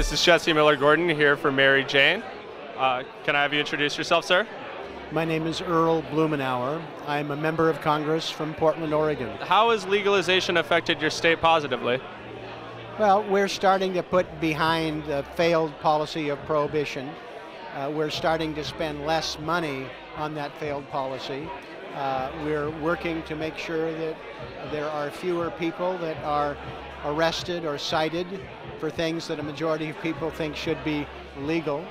This is Jesse Miller-Gordon here for Mary Jane. Can I have you introduce yourself, sir? My name is Earl Blumenauer. I'm a member of Congress from Portland, Oregon. How has legalization affected your state positively? Well, we're starting to put behind the failed policy of prohibition. We're starting to spend less money on that failed policy. We're working to make sure that there are fewer people that are arrested or cited for things that a majority of people think should be legal.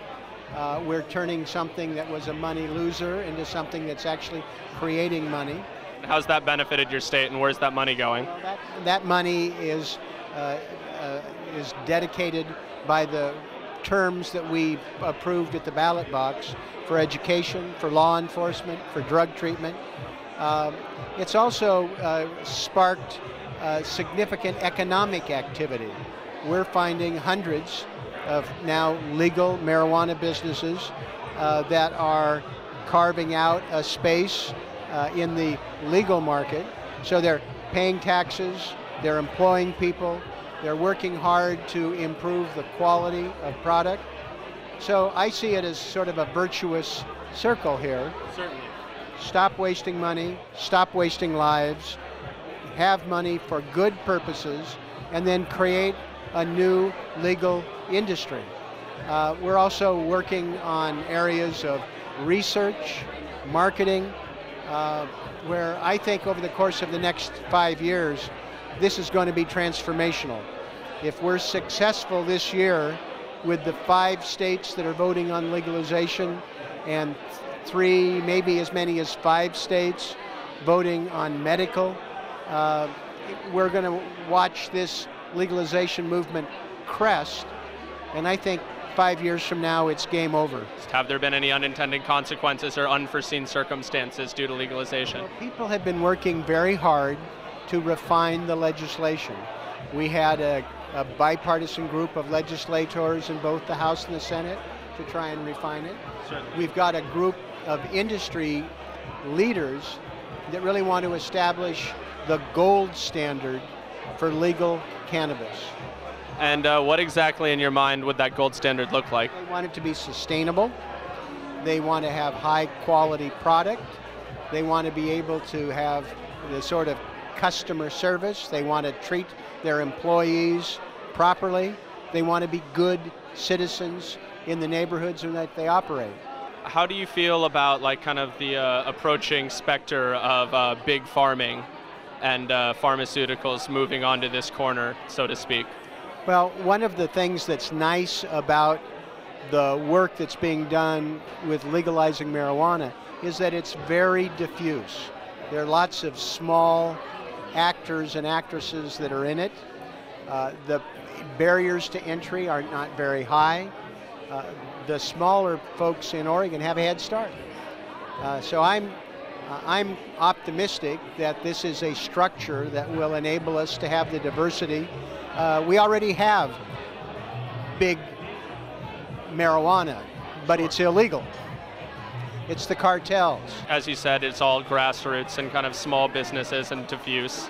We're turning something that was a money loser into something that's actually creating money. How's that benefited your state, and where's that money going? Well, that money is dedicated by the terms that we approved at the ballot box for education, for law enforcement, for drug treatment. It's also sparked significant economic activity. We're finding hundreds of now legal marijuana businesses that are carving out a space in the legal market. So they're paying taxes, they're employing people, they're working hard to improve the quality of product. So I see it as sort of a virtuous circle here. Certainly. Stop wasting money, stop wasting lives, have money for good purposes, and then create a new legal industry. We're also working on areas of research, marketing, where I think over the course of the next 5 years, this is going to be transformational. If we're successful this year with the 5 states that are voting on legalization and 3, maybe as many as 5 states voting on medical, we're going to watch this legalization movement crest, and I think 5 years from now it's game over. Have there been any unintended consequences or unforeseen circumstances due to legalization? Well, people have been working very hard to refine the legislation. We had a bipartisan group of legislators in both the House and the Senate to try and refine it. Certainly. We've got a group of industry leaders that really want to establish the gold standard for legal cannabis. And what exactly in your mind would that gold standard look like? They want it to be sustainable. They want to have high quality product. They want to be able to have the sort of customer service. They want to treat their employees properly. They want to be good citizens in the neighborhoods in that they operate. How do you feel about kind of the approaching specter of big farming and pharmaceuticals moving onto this corner, so to speak? Well, one of the things that's nice about the work that's being done with legalizing marijuana is that it's very diffuse. There are lots of small actors and actresses that are in it. The barriers to entry are not very high. The smaller folks in Oregon have a head start. So I'm optimistic that this is a structure that will enable us to have the diversity. We already have big marijuana, but it's illegal. It's the cartels. As you said, it's all grassroots and kind of small businesses and diffuse.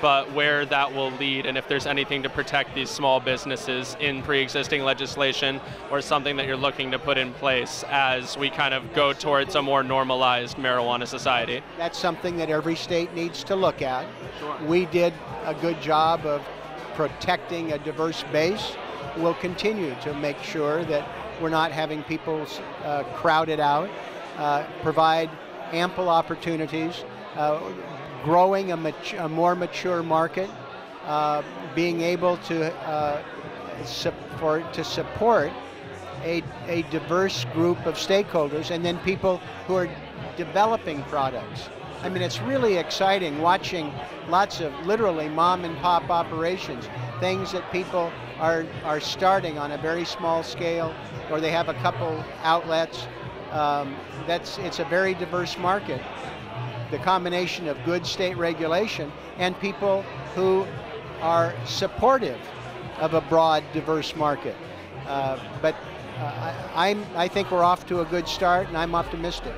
But where that will lead, and if there's anything to protect these small businesses in pre-existing legislation or something that you're looking to put in place as we kind of go towards a more normalized marijuana society. That's something that every state needs to look at. Sure. We did a good job of protecting a diverse base. We'll continue to make sure that we're not having people crowded out, provide ample opportunities, growing a more mature market, being able to support a diverse group of stakeholders, and then people who are developing products. I mean, it's really exciting watching lots of literally mom and pop operations, things that people are starting on a very small scale, or they have a couple outlets. It's a very diverse market. The combination of good state regulation and people who are supportive of a broad, diverse market. I think we're off to a good start, and I'm optimistic.